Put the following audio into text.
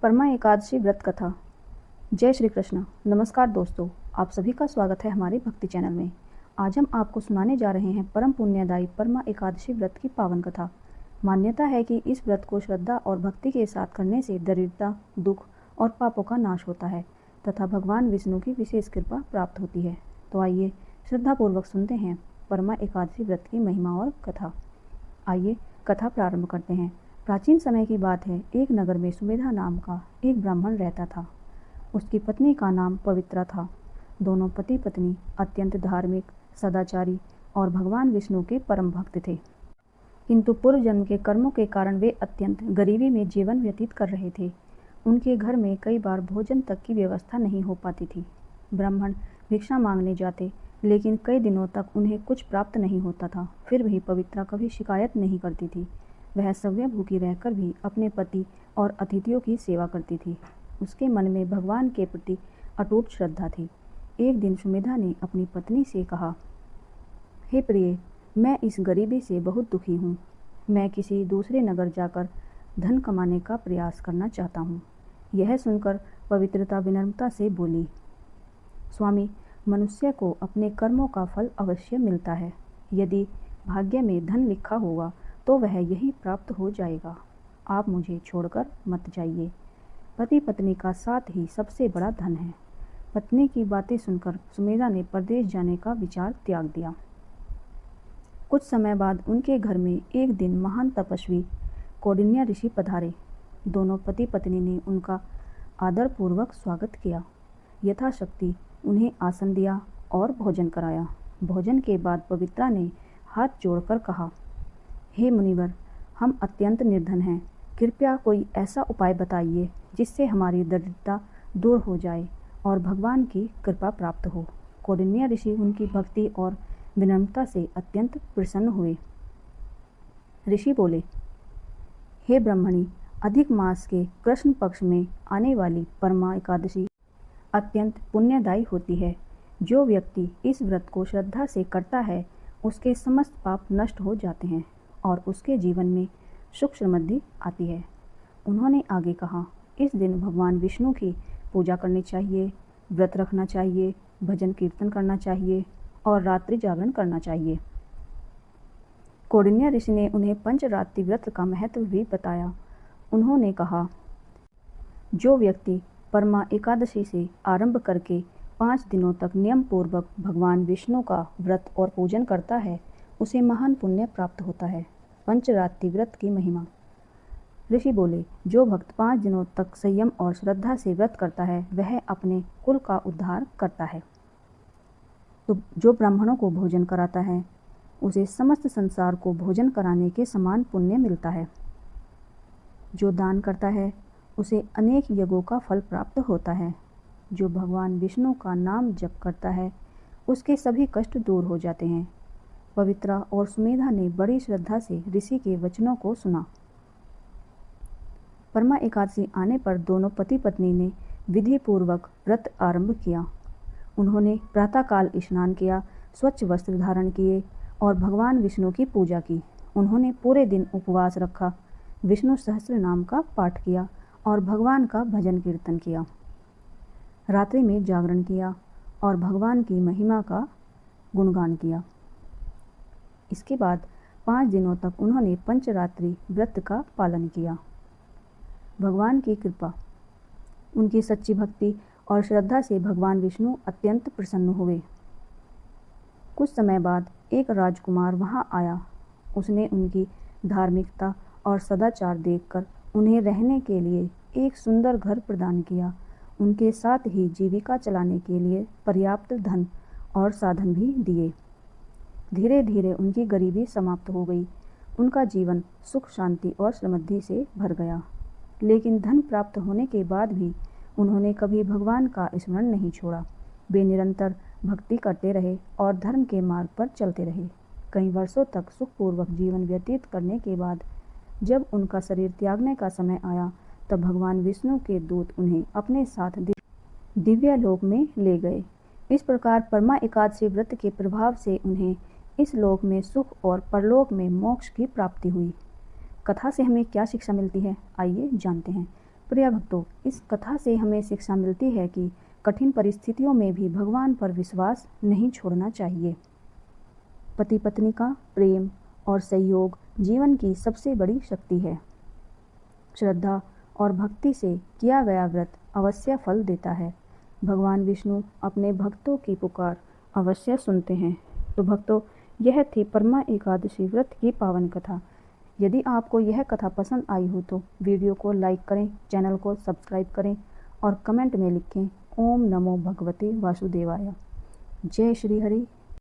परमा एकादशी व्रत कथा। जय श्री कृष्ण। नमस्कार दोस्तों, आप सभी का स्वागत है हमारे भक्ति चैनल में। आज हम आपको सुनाने जा रहे हैं परम पुण्यदायी परमा एकादशी व्रत की पावन कथा। मान्यता है कि इस व्रत को श्रद्धा और भक्ति के साथ करने से दरिद्रता, दुख और पापों का नाश होता है तथा भगवान विष्णु की विशेष कृपा प्राप्त होती है। तो आइए श्रद्धापूर्वक सुनते हैं परमा एकादशी व्रत की महिमा और कथा। आइए कथा प्रारंभ करते हैं। प्राचीन समय की बात है। एक नगर में सुमेधा नाम का एक ब्राह्मण रहता था। उसकी पत्नी का नाम पवित्रा था। दोनों पति पत्नी अत्यंत धार्मिक, सदाचारी और भगवान विष्णु के परम भक्त थे। किंतु पूर्व जन्म के कर्मों के कारण वे अत्यंत गरीबी में जीवन व्यतीत कर रहे थे। उनके घर में कई बार भोजन तक की व्यवस्था नहीं हो पाती थी। ब्राह्मण भिक्षा मांगने जाते, लेकिन कई दिनों तक उन्हें कुछ प्राप्त नहीं होता था। फिर भी पवित्रा कभी शिकायत नहीं करती थी। वह सवय भूखी रहकर भी अपने पति और अतिथियों की सेवा करती थी। उसके मन में भगवान के प्रति अटूट श्रद्धा थी। एक दिन सुमेधा ने अपनी पत्नी से कहा, हे प्रिय, मैं इस गरीबी से बहुत दुखी हूँ। मैं किसी दूसरे नगर जाकर धन कमाने का प्रयास करना चाहता हूँ। यह सुनकर पवित्रता विनम्रता से बोली, स्वामी, मनुष्य को अपने कर्मों का फल अवश्य मिलता है। यदि भाग्य में धन लिखा होगा तो वह यही प्राप्त हो जाएगा। आप मुझे छोड़कर मत जाइए। पति पत्नी का साथ ही सबसे बड़ा धन है। पत्नी की बातें सुनकर सुमेधा ने परदेश जाने का विचार त्याग दिया। कुछ समय बाद उनके घर में एक दिन महान तपस्वी कौंडिन्य ऋषि पधारे। दोनों पति पत्नी ने उनका आदरपूर्वक स्वागत किया। यथाशक्ति उन्हें आसन दिया और भोजन कराया। भोजन के बाद पवित्रा ने हाथ जोड़कर कहा, हे मुनिवर, हम अत्यंत निर्धन हैं। कृपया कोई ऐसा उपाय बताइए जिससे हमारी दरिद्रता दूर हो जाए और भगवान की कृपा प्राप्त हो। कौंडिन्य ऋषि उनकी भक्ति और विनम्रता से अत्यंत प्रसन्न हुए। ऋषि बोले, हे ब्राह्मणी, अधिक मास के कृष्ण पक्ष में आने वाली परमा एकादशी अत्यंत पुण्यदायी होती है। जो व्यक्ति इस व्रत को श्रद्धा से करता है उसके समस्त पाप नष्ट हो जाते हैं और उसके जीवन में सुख समृद्धि आती है। उन्होंने आगे कहा, इस दिन भगवान विष्णु की पूजा करनी चाहिए, व्रत रखना चाहिए, भजन कीर्तन करना चाहिए और रात्रि जागरण करना चाहिए। कौंडिन्य ऋषि ने उन्हें पंचरात्रि व्रत का महत्व भी बताया। उन्होंने कहा, जो व्यक्ति परमा एकादशी से आरंभ करके 5 दिनों तक नियम पूर्वक भगवान विष्णु का व्रत और पूजन करता है उसे महान पुण्य प्राप्त होता है। पंचरात्रि व्रत की महिमा। ऋषि बोले, जो भक्त 5 दिनों तक संयम और श्रद्धा से व्रत करता है वह अपने कुल का उद्धार करता है। तो जो ब्राह्मणों को भोजन कराता है उसे समस्त संसार को भोजन कराने के समान पुण्य मिलता है। जो दान करता है उसे अनेक यज्ञों का फल प्राप्त होता है। जो भगवान विष्णु का नाम जप करता है उसके सभी कष्ट दूर हो जाते हैं। पवित्रा और सुमेधा ने बड़ी श्रद्धा से ऋषि के वचनों को सुना। परमा एकादशी आने पर दोनों पति पत्नी ने विधि पूर्वक व्रत आरंभ किया। उन्होंने प्रातःकाल स्नान किया, स्वच्छ वस्त्र धारण किए और भगवान विष्णु की पूजा की। उन्होंने पूरे दिन उपवास रखा, विष्णु सहस्त्र नाम का पाठ किया और भगवान का भजन कीर्तन किया। रात्रि में जागरण किया और भगवान की महिमा का गुणगान किया। इसके बाद 5 दिनों तक उन्होंने पंचरात्रि व्रत का पालन किया। भगवान की कृपा, उनकी सच्ची भक्ति और श्रद्धा से भगवान विष्णु अत्यंत प्रसन्न हुए। कुछ समय बाद एक राजकुमार वहां आया। उसने उनकी धार्मिकता और सदाचार देखकर उन्हें रहने के लिए एक सुंदर घर प्रदान किया। उनके साथ ही जीविका चलाने के लिए पर्याप्त धन और साधन भी दिए। धीरे धीरे उनकी गरीबी समाप्त हो गई। उनका जीवन सुख, शांति और समृद्धि से भर गया। लेकिन धन प्राप्त होने के बाद भी उन्होंने कभी भगवान का स्मरण नहीं छोड़ा। वे निरंतर भक्ति करते रहे और धर्म के मार्ग पर चलते रहे। कई वर्षों तक सुखपूर्वक जीवन व्यतीत करने के बाद जब उनका शरीर त्यागने का समय आया तब भगवान विष्णु के दूत उन्हें अपने साथ दिव्य लोक में ले गए। इस प्रकार परमा एकादशी व्रत के प्रभाव से उन्हें इस लोक में सुख और परलोक में मोक्ष की प्राप्ति हुई। कथा से हमें क्या शिक्षा मिलती है, आइए जानते हैं। प्रिय भक्तों, इस कथा से हमें शिक्षा मिलती है कि कठिन परिस्थितियों में भी भगवान पर विश्वास नहीं छोड़ना चाहिए। पति पत्नी का प्रेम और सहयोग जीवन की सबसे बड़ी शक्ति है। श्रद्धा और भक्ति से किया गया व्रत अवश्य फल देता है। भगवान विष्णु अपने भक्तों की पुकार अवश्य सुनते हैं। तो भक्तों, यह थी परमा एकादशी व्रत की पावन कथा। यदि आपको यह कथा पसंद आई हो तो वीडियो को लाइक करें, चैनल को सब्सक्राइब करें और कमेंट में लिखें ओम नमो भगवते वासुदेवाय। जय श्री हरि।